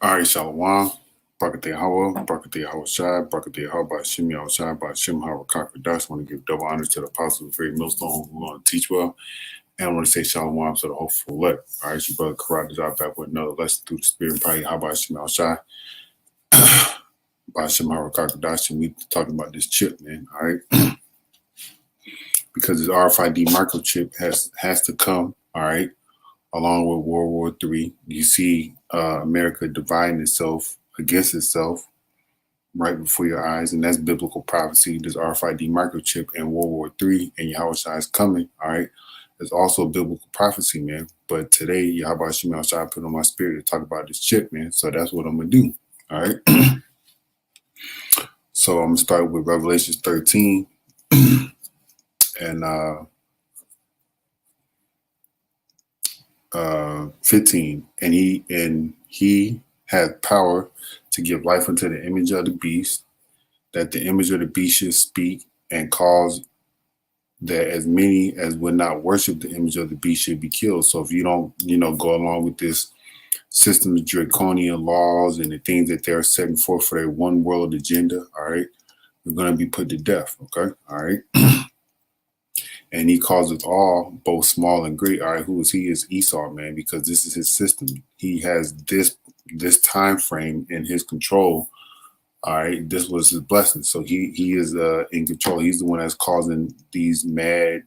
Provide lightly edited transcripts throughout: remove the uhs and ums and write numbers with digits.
All right, Shalom. Brakateh Hawa, Brakateh Hawa Shai, Brakateh Hawa by Shim Yao Shai, by Shim Hawa Kakadash. I want to give double honors to the apostle of the very millstone who want to teach well. And I want to say Shalom to the hopeful elect. All right, your brother Karate is out back with another lesson through the spirit. Probably how about Shim Yao Shai, by Shim Hawa Kakadash. And we talking about this chip, man. All right. Because this RFID microchip has to come, all right, along with World War III. You see America dividing itself against itself right before your eyes, and that's biblical prophecy. This RFID microchip and World War III and Yahushua is coming, all right? It's also biblical prophecy, man. But today, Yahweh Shema Shai put on my spirit to talk about this chip, man. So that's what I'm going to do, all right? So I'm going to start with Revelation 13 and 15. And he had power to give life unto the image of the beast, that the image of the beast should speak and cause that as many as would not worship the image of the beast should be killed. So if you don't, go along with this system of draconian laws and the things that they're setting forth for their one world agenda, all right, you're going to be put to death, okay, all right? And he calls it all, both small and great. All right, who is he? Is Esau, man, because this is his system. He has this time frame in his control. All right, this was his blessing. So he is in control. He's the one that's causing these things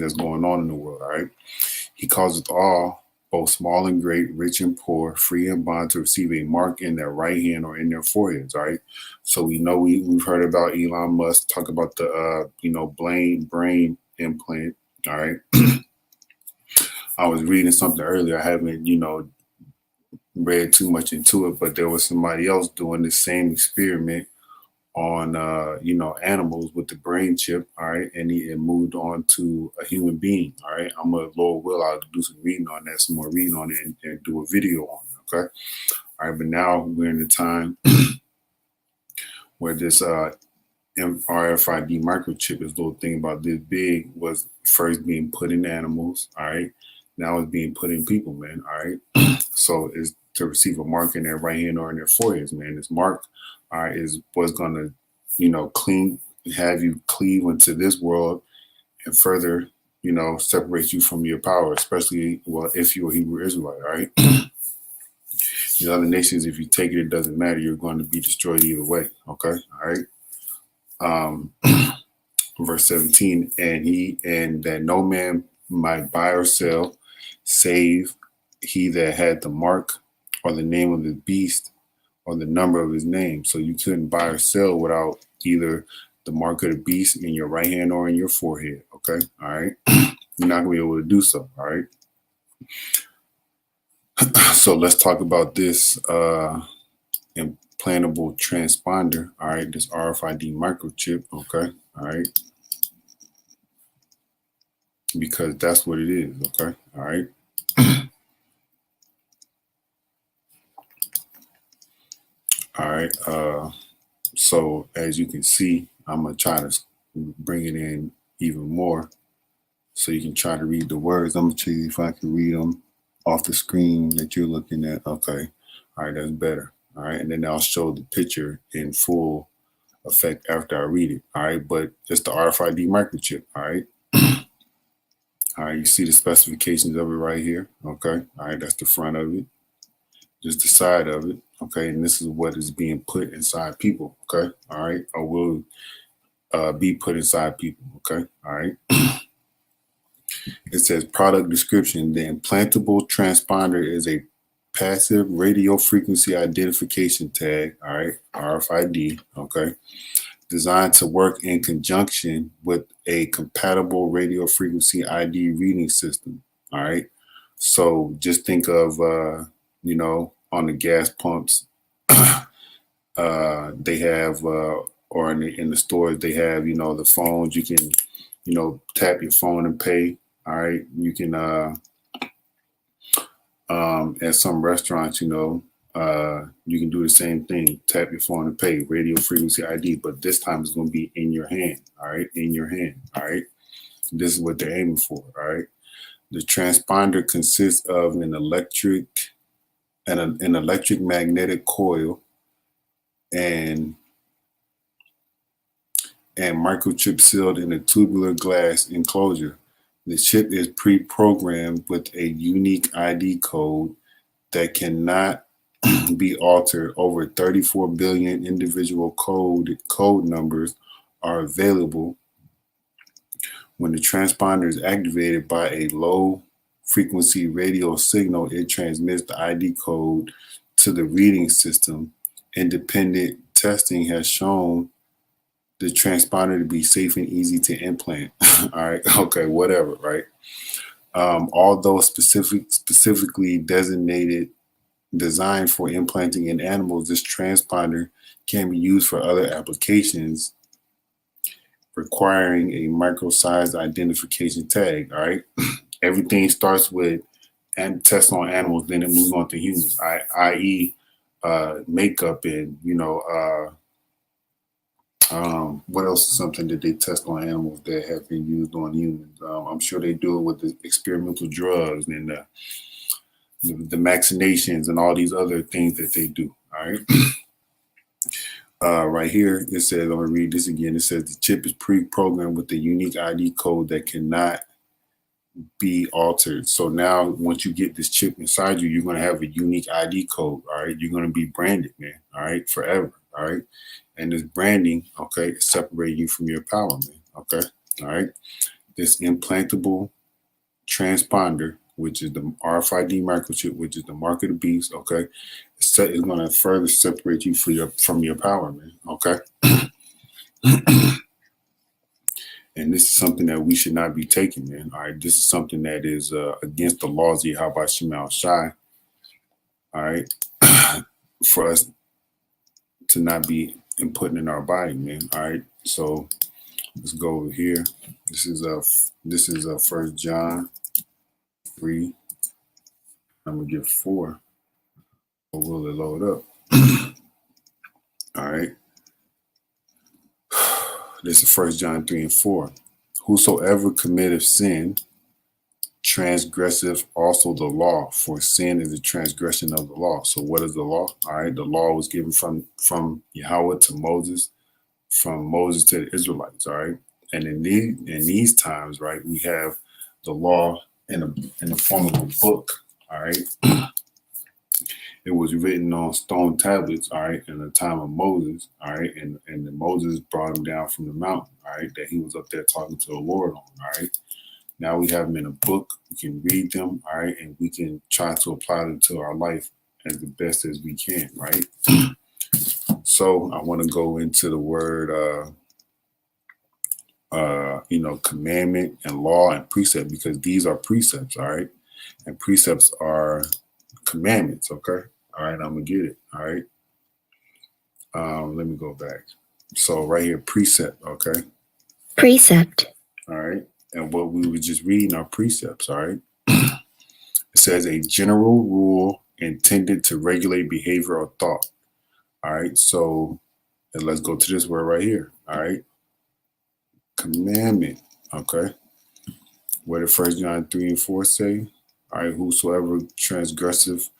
that's going on in the world. All right, he calls it all, both small and great, rich and poor, free and bond, to receive a mark in their right hand or in their foreheads. All right, so we know we've heard about Elon Musk talk about the brain implant. All right, I was reading something earlier. I haven't read too much into it, but there was somebody else doing the same experiment on animals with the brain chip, all right, and it moved on to a human being, all right. I'm a Lord will, I'll do some reading on that, some more reading on it, and do a video on it, okay. All right, but now we're in the time where this RFID microchip, this little thing about this big, was first being put in animals, all right. Now it's being put in people, man, all right. So it's to receive a mark in their right hand or in their foreheads, man. This mark, all right, is what's going to, have you cleave into this world and further, separate you from your power, especially, if you're a Hebrew Israelite, all right? The other nations, if you take it, it doesn't matter. You're going to be destroyed either way, okay? All right? Verse 17, and that no man might buy or sell, save he that had the mark or the name of the beast or the number of his name. So you couldn't buy or sell without either the mark of the beast in your right hand or in your forehead. Okay. All right. You're not gonna be able to do so. All right. So let's talk about this implantable transponder. All right. This RFID microchip. Okay. All right. Because that's what it is. Okay. All right. All right. So as you can see, I'm gonna try to bring it in even more so you can try to read the words. I'm gonna see if I can read them off the screen that you're looking at. Okay. All right, that's better. All right, and then I'll show the picture in full effect after I read it. All right, but it's the RFID microchip. All right. All right, you see the specifications of it right here. Okay. All right, that's the front of it. Just the side of it. Okay, and this is what is being put inside people. Okay. All right, or will be put inside people. Okay. All right. It says product description. The implantable transponder is a passive radio frequency identification tag, all right, RFID, okay, designed to work in conjunction with a compatible radio frequency ID reading system, all right. So just think of, on the gas pumps, they have, or in the stores, they have, the phones. You can, tap your phone and pay. All right. You can, at some restaurants, you can do the same thing. Tap your phone and pay, radio frequency ID, but this time it's going to be in your hand. All right. In your hand. All right. This is what they're aiming for. All right. The transponder consists of an electric an electric magnetic coil, and microchip sealed in a tubular glass enclosure. The chip is pre-programmed with a unique ID code that cannot be altered. Over 34 billion individual code numbers are available. When the transponder is activated by a low frequency radio signal, it transmits the ID code to the reading system. Independent testing has shown the transponder to be safe and easy to implant. All right, okay, whatever, right? Although specifically designed for implanting in animals, this transponder can be used for other applications requiring a micro-sized identification tag. All right, everything starts with and tests on animals, then it moves on to humans, i.e., makeup, and what else is something that they test on animals that have been used on humans? I'm sure they do it with the experimental drugs and the vaccinations and all these other things that they do. All right. Right here, it says, I'm going to read this again. It says the chip is pre-programmed with a unique ID code that cannot be altered. So now, once you get this chip inside you, you're going to have a unique ID code. All right. You're going to be branded, man. All right. Forever. All right. And this branding, okay, separate you from your power, man. Okay. All right. This implantable transponder, which is the RFID microchip, which is the mark of the beast, okay, it's going to further separate you from your power, man. Okay. And this is something that we should not be taking, man. All right. This is something that is against the laws of Yahweh Shemal Shai. All right. For us to not be inputting in our body, man. All right. So let's go over here. This is a 1 John 3. I'm gonna get 4. Or will it load up? All right. This is 1 John 3 and 4. Whosoever committeth sin transgresseth also the law, for sin is the transgression of the law. So what is the law? All right. The law was given from Yahweh to Moses, from Moses to the Israelites. All right. And in these times, right, we have the law in the form of a book. All right. It was written on stone tablets, all right, in the time of Moses, all right, and Moses brought him down from the mountain, all right, that he was up there talking to the Lord on, all right. Now we have them in a book. We can read them, all right, and we can try to apply them to our life as the best as we can, right? So I want to go into the word, commandment and law and precept, because these are precepts, all right, and precepts are commandments, okay. All right, I'm gonna get it. All right. Let me go back. So right here, precept, okay? Precept. All right. And what we were just reading are precepts, all right? It says a general rule intended to regulate behavior or thought. All right. So let's go to this word right here. All right. Commandment. Okay. What did 1 John 3 and 4 say? All right. Whosoever transgresseth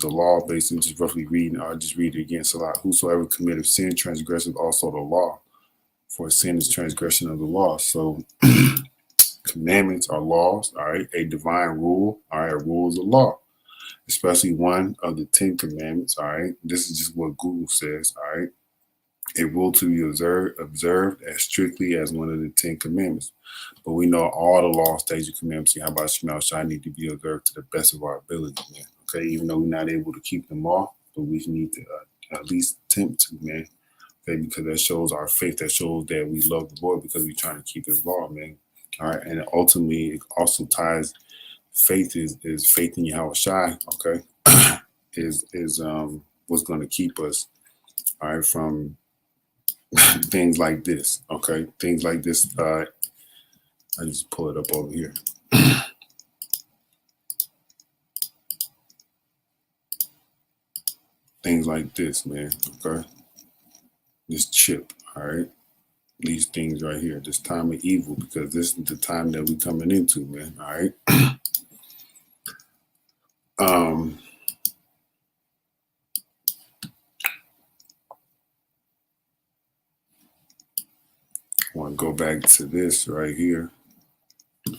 the law, basically just roughly reading, I'll just read it again. So whosoever committeth sin transgresseth also the law, for sin is transgression of the law. So commandments are laws, all right, a divine rule, all right, a rule is a law, especially one of the 10 commandments, all right. This is just what Google says, all right. A rule to be observed as strictly as one of the 10 commandments. But we know all the laws, statutes, and commandments, how about Shemal Shai, need to be observed to the best of our ability, man. Okay, even though we're not able to keep them all, but we need to at least attempt to, man. Okay, because that shows our faith, that shows that we love the Lord because we're trying to keep his law, man. All right, and ultimately it also ties faith is faith in Yahweh Shai, okay, is what's going to keep us, all right, from things like this, okay, things like this. I just pull it up over here. Things like this, man, okay, this chip, all right, these things right here, this time of evil, because this is the time that we're coming into, man, all right. I want to go back to this right here.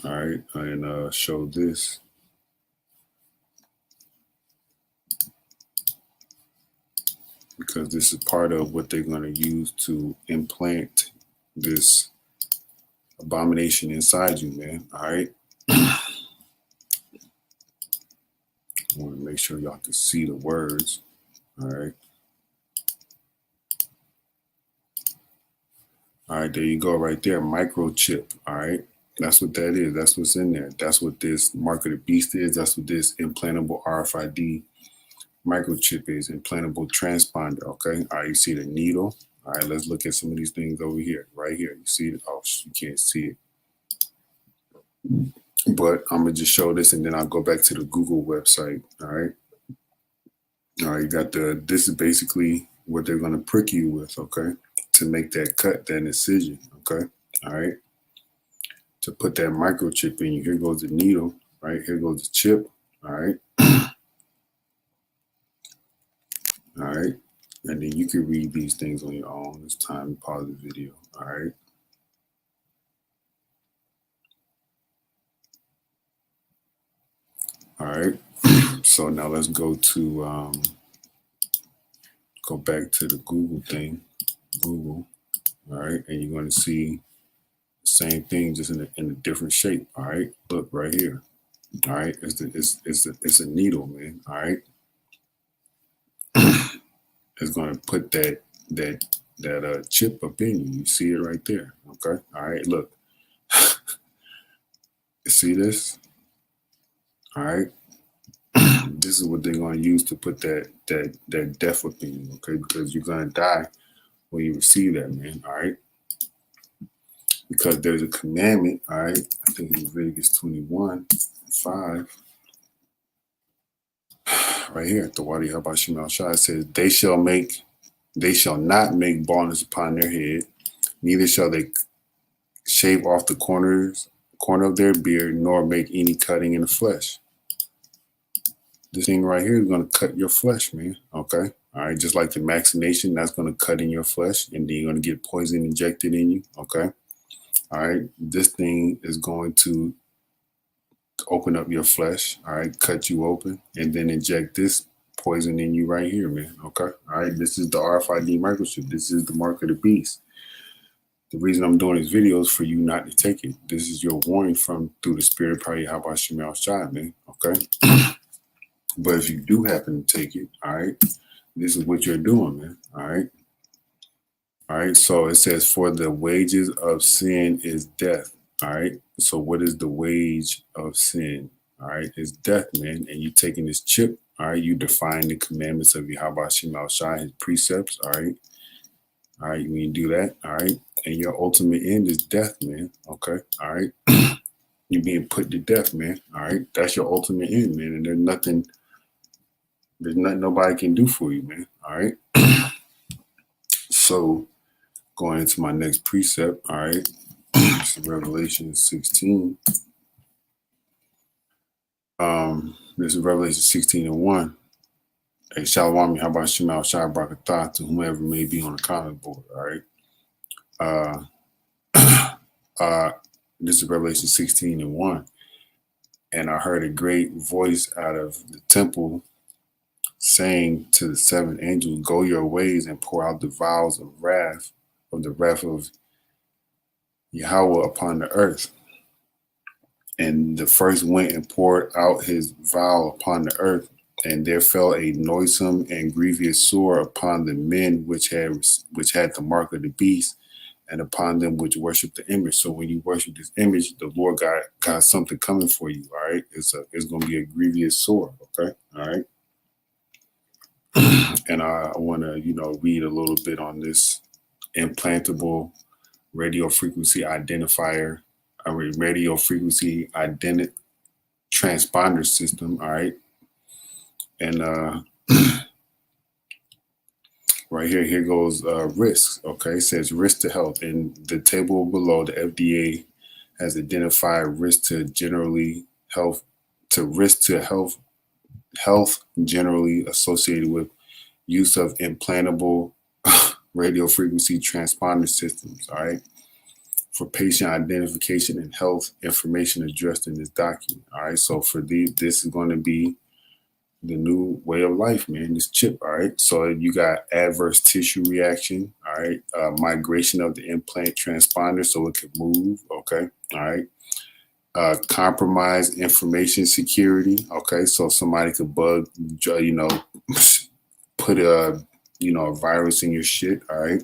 All right, and show this. Because this is part of what they're going to use to implant this abomination inside you, man. All right. I want to make sure y'all can see the words. All right. All right, there you go, right there. Microchip. All right. That's what that is. That's what's in there. That's what this mark of the beast is. That's what this implantable RFID microchip is. Implantable transponder. Okay. All right. You see the needle. All right. Let's look at some of these things over here. Right here. You see it? Oh, you can't see it. But I'm gonna just show this, and then I'll go back to the Google website. All right. All right. You got this is basically what they're gonna prick you with. Okay. To make that cut, that incision. Okay. All right. To put that microchip in you. Here goes the needle, right? Here goes the chip, all right? All right. And then you can read these things on your own. It's time to pause the video, all right? All right. So now let's go back to the Google thing, Google, all right? And you're going to see the same thing, just in a different shape, all right? Look right here, all right? It's a needle, man, all right? It's going to put that chip up in you. You see it right there. Okay. All right. Look. You see this? All right. This is what they're going to use to put that death up in you. Okay. Because you're going to die when you receive that, man. All right. Because there's a commandment. All right. I think it's Leviticus 21:5. Right here at the Wadi Habashim Al Shai says, they shall not make baldness upon their head, neither shall they shave off the corner of their beard, nor make any cutting in the flesh. This thing right here is going to cut your flesh, man. Okay. All right. Just like the vaccination, that's going to cut in your flesh, and then you're going to get poison injected in you. Okay. All right. This thing is going to open up your flesh. All right. Cut you open and then inject this poison in you right here, man. Okay. All right. This is the RFID microchip. This is the mark of the beast. The reason I'm doing this video is for you not to take it. This is your warning through the spirit party. How about Shemal Shai, man? Okay. But if you do happen to take it, all right, this is what you're doing, man. All right. All right. So it says, for the wages of sin is death. All right. So what is the wage of sin? All right. It's death, man. And you taking this chip. All right. You define the commandments of Yahweh Shemal Shai, his precepts. All right. All right. When you do that, all right. And your ultimate end is death, man. Okay. All right. You're being put to death, man. All right. That's your ultimate end, man. And there's nothing nobody can do for you, man. All right. So going into my next precept, all right. It's Revelation 16. This is Revelation 16:1. Hey, Shalom, how about Shemal Shai Barakatah to whomever may be on the comment board, all right. This is Revelation 16:1. And I heard a great voice out of the temple saying to the seven angels, go your ways and pour out the vials of the wrath of Yahweh upon the earth. And the first went and poured out his vial upon the earth, and there fell a noisome and grievous sore upon the men which had the mark of the beast, and upon them which worship the image. So when you worship this image, the Lord got something coming for you. All right, it's going to be a grievous sore. Okay, all right. And I want to, read a little bit on this implantable radio frequency identifier, radio frequency transponder system. All right. And right here goes risks. Okay. It says risk to health. In the table below, the FDA has identified risk to risk to health health generally associated with use of implantable radio frequency transponder systems, all right, for patient identification and health information addressed in this document, all right. So for these, this is going to be the new way of life, man, this chip, all right. So you got adverse tissue reaction, all right, migration of the implant transponder so it could move, okay, all right. Compromised information security, okay, so somebody could bug, put a virus in your shit, all right.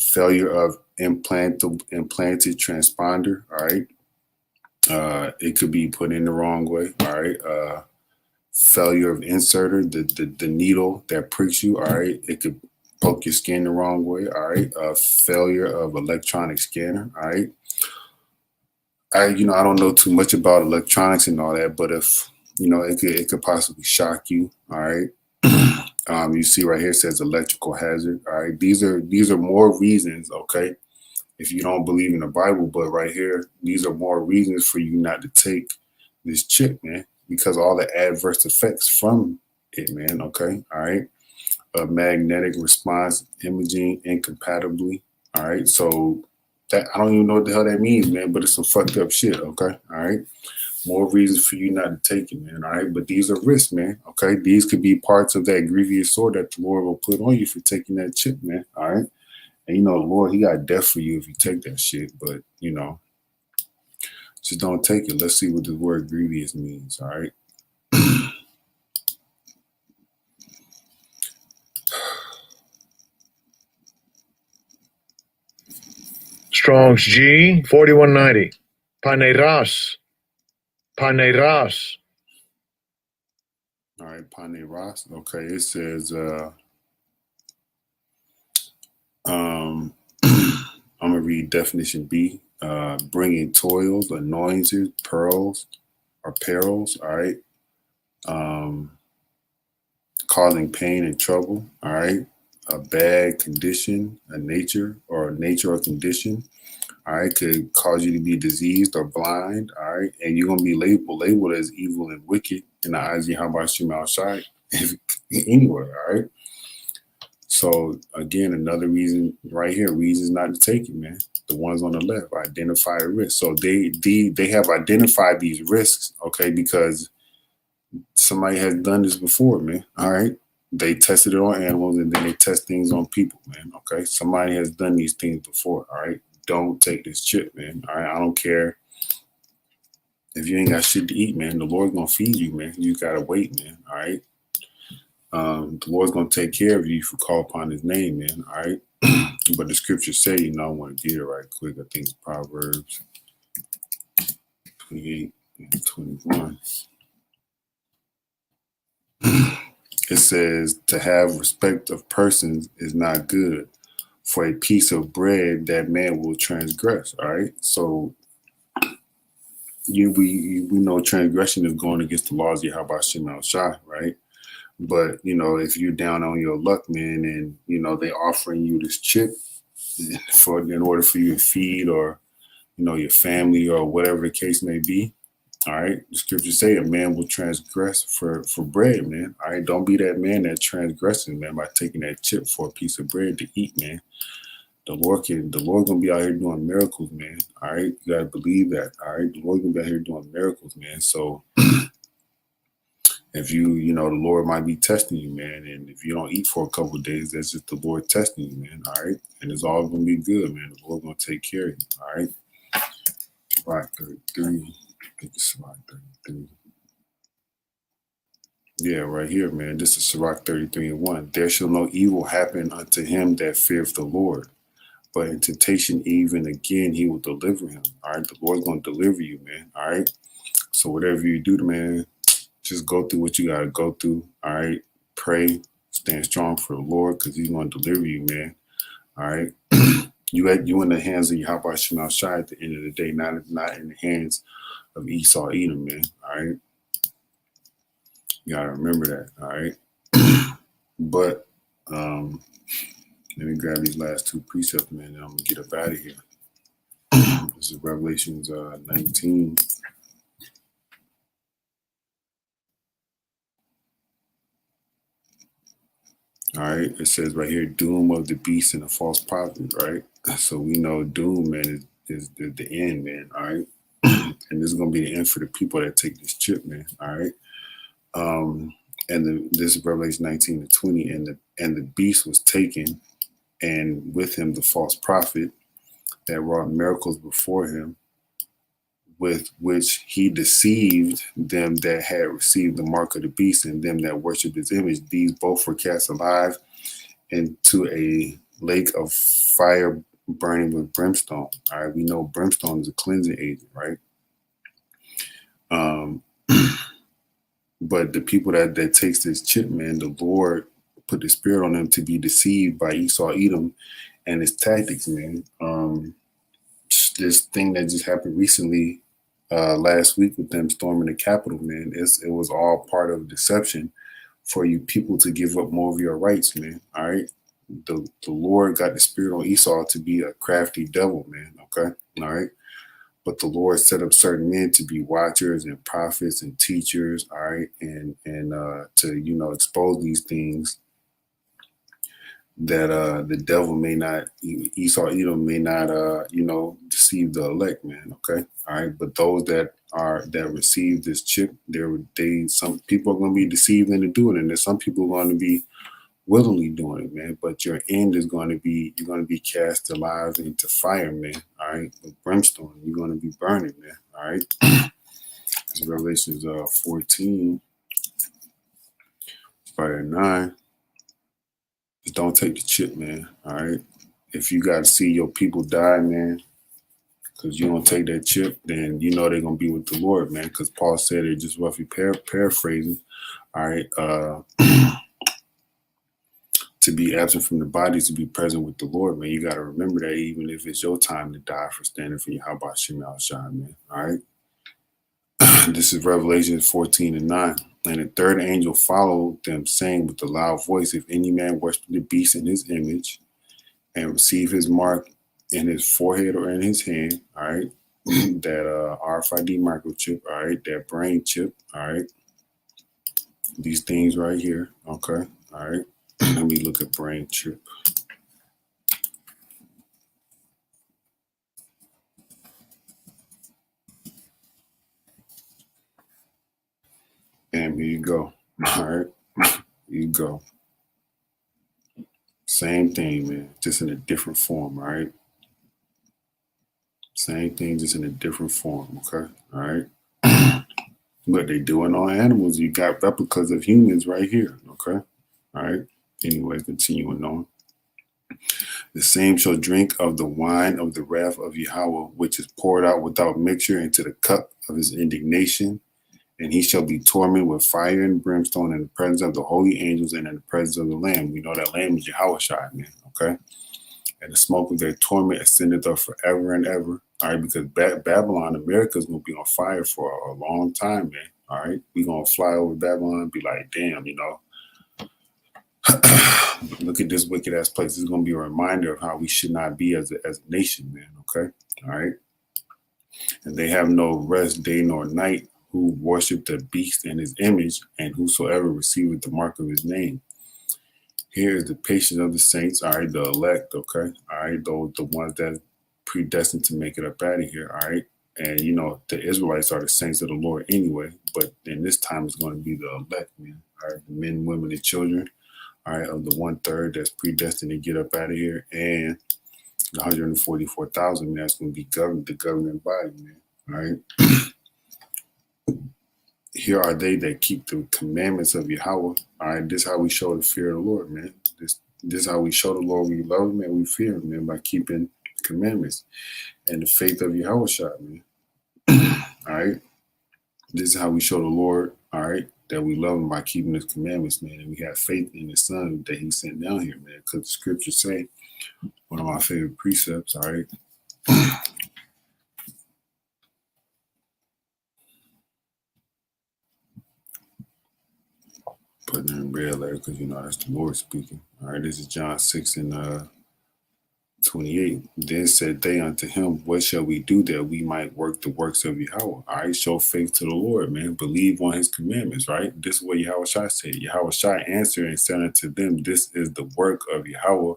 Failure of implanted transponder, all right. It could be put in the wrong way, all right. Failure of inserter, the needle that pricks you, all right. It could poke your skin the wrong way, all right. Failure of electronic scanner, all right. I don't know too much about electronics and all that, but if it could possibly shock you, all right. You see right here it says electrical hazard, all right. These are more reasons, okay, if you don't believe in the Bible, but right here, these are more reasons for you not to take this chip, man, because all the adverse effects from it, man, okay, all right. Magnetic response imaging incompatibly, all right. So that I don't even know what the hell that means, man, but it's some fucked up shit, okay, all right. More reasons for you not to take it, man, all right. But these are risks, man, okay. These could be parts of that grievous sword that the Lord will put on you for taking that chip, man, all right. And the Lord, he got death for you if you take that shit. But, just don't take it. Let's see what the word grievous means. All right. Strong's G 4190. Paneras. Paneras. All right. Paneras. Okay. It says, I'm going to read definition B. Bringing toils, annoyances, pearls, or perils. All right. Causing pain and trouble. All right. A bad condition, a nature or condition. All right, could cause you to be diseased or blind. All right, and you're gonna be labeled as evil and wicked in the eyes of Yahweh outside anywhere. All right. So again, another reason right here, reasons not to take it, man. The ones on the left identify a risk. So they have identified these risks, okay, because somebody has done this before, man. All right. They tested it on animals and then they test things on people, man. Okay. Somebody has done these things before. All right. Don't take this chip, man. All right. I don't care if you ain't got shit to eat, man. The Lord's gonna feed you, man. You gotta wait, man. All right. The Lord's gonna take care of you if you call upon his name, man. All right. But the scriptures say, I want to get it right quick. I think it's Proverbs 28 and 21. It says to have respect of persons is not good, for a piece of bread that man will transgress. All right. So we know transgression is going against the laws of Yahweh Shem Shai, right? But if you're down on your luck, man, and they offering you this chip in order for you to feed or your family or whatever the case may be. All right. The scriptures say a man will transgress for bread, man. All right. Don't be that man that transgresses, man, by taking that chip for a piece of bread to eat, man. The Lord gonna be out here doing miracles, man. All right. You gotta believe that. All right. The Lord gonna be out here doing miracles, man. So if the Lord might be testing you, man, and if you don't eat for a couple of days, that's just the Lord testing you, man. All right. And it's all gonna be good, man. The Lord gonna take care of you. All right. Right, 33. I think it's Sirach 33. Yeah, right here, man. This is Sirach 33 and 1. There shall no evil happen unto him that feareth the Lord, but in temptation, even again, he will deliver him. All right. The Lord's going to deliver you, man. All right. So whatever you do, man, just go through what you got to go through. All right. Pray, stand strong for the Lord because he's going to deliver you, man. All right. You in the hands of Yahweh Shem Shai at the end of the day, not in the hands of Esau Edom, man. All right. You got to remember that. All right. But let me grab these last two precepts, man, and I'm going to get up out of here. This is Revelations 19. All right. It says right here, doom of the beast and the false prophet, right? So we know doom, man, is the end, man. All right. And this is gonna be the end for the people that take this chip, man. All right. This is Revelation 19 to 20, and the beast was taken, and with him the false prophet that wrought miracles before him, with which he deceived them that had received the mark of the beast and them that worshiped his image. These both were cast alive into a lake of fire burning with brimstone. All right, we know brimstone is a cleansing agent, right? Um, but the people that takes this chip, man, the Lord put the spirit on them to be deceived by Esau, Edom, and his tactics, man. This thing that just happened recently, last week with them storming the Capitol, man, it was all part of deception for you people to give up more of your rights, man. All right. The Lord got the spirit on Esau to be a crafty devil, man. Okay. All right. But the Lord set up certain men to be watchers and prophets and teachers. All right. And to, expose these things that the devil may not, Esau Edom may not, deceive the elect, man. Okay. All right. But those that receive this chip, some people are going to be deceived into doing it. And there's some people are going to be willingly doing it, man. But your end is going to be, you're going to be cast alive into fire, man. All right. With brimstone, you're going to be burning, man. All right. This is Revelations 14, fire 9. Just don't take the chip, man. All right. If you got to see your people die, man, because you don't take that chip, then you know they're going to be with the Lord, man. Because Paul said it, just roughly paraphrasing. All right. To be absent from the body, to be present with the Lord, man. You got to remember that even if it's your time to die for standing for you, how about Shemal Shai, man? All right. This is Revelation 14 and 9. And the third angel followed them, saying with a loud voice, if any man worship the beast in his image and receive his mark in his forehead or in his hand, all right, that Rfid microchip, all right, that brain chip, all right, these things right here, okay, all right. Let me look at brain chip. And here you go. All right. Here you go. Same thing, man. Just in a different form, all right? Same thing, just in a different form, okay? All right. But they doing on animals. You got replicas of humans right here, okay? All right. Anyway, continuing on. The same shall drink of the wine of the wrath of Yahweh, which is poured out without mixture into the cup of his indignation. And he shall be tormented with fire and brimstone in the presence of the holy angels and in the presence of the Lamb. We know that Lamb is Yahweh Shai, man, okay? And the smoke of their torment ascendeth up forever and ever, all right? Because Babylon, America is going to be on fire for a long time, man, all right? We're going to fly over Babylon and be like, damn, look at this wicked-ass place. This is going to be a reminder of how we should not be as a nation, man, okay? All right? And they have no rest day nor night, who worship the beast and his image, and whosoever receiveth the mark of his name. Here is the patience of the saints, all right, the elect, okay, all right, those the ones that predestined to make it up out of here, all right. And the Israelites are the saints of the Lord anyway, but in this time it's going to be the elect, man. All right, the men, women, and children, all right, of the 1/3 that's predestined to get up out of here, and the 144,000, man, that's going to be the governing body, man. All right. Here are they that keep the commandments of Yahweh. All right, this is how we show the fear of the Lord, man. This is how we show the Lord we love him and we fear him, man, by keeping the commandments and the faith of Yahweh Shai, man. All right. This is how we show the Lord, all right, that we love him by keeping his commandments, man. And we have faith in his son that he sent down here, man. Because the scriptures say, one of my favorite precepts, all right. Putting in red letter because that's the Lord speaking. All right, this is John 6 and 28. Then said they unto him, what shall we do that we might work the works of Yahweh? All right, show faith to the Lord, man. Believe on his commandments, right? This is what Yahweh Shai said. Yahweh Shai answered and said unto them, this is the work of Yahweh,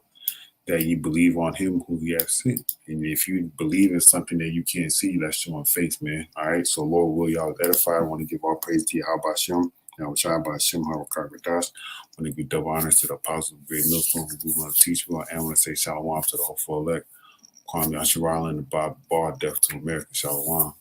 that you believe on him who he has sent. And if you believe in something that you can't see, that's showing faith, man. All right, so Lord, will y'all edify? I want to give all praise to Yahweh Shem. Yahweh Shai B'Shem HaRakakadash. I want to give double honors to the apostles of great millstone who going to teach me. And I want to say shalom to the hopeful elect. Kwame Asherala and the Bob Bar, Death to America. Shalom.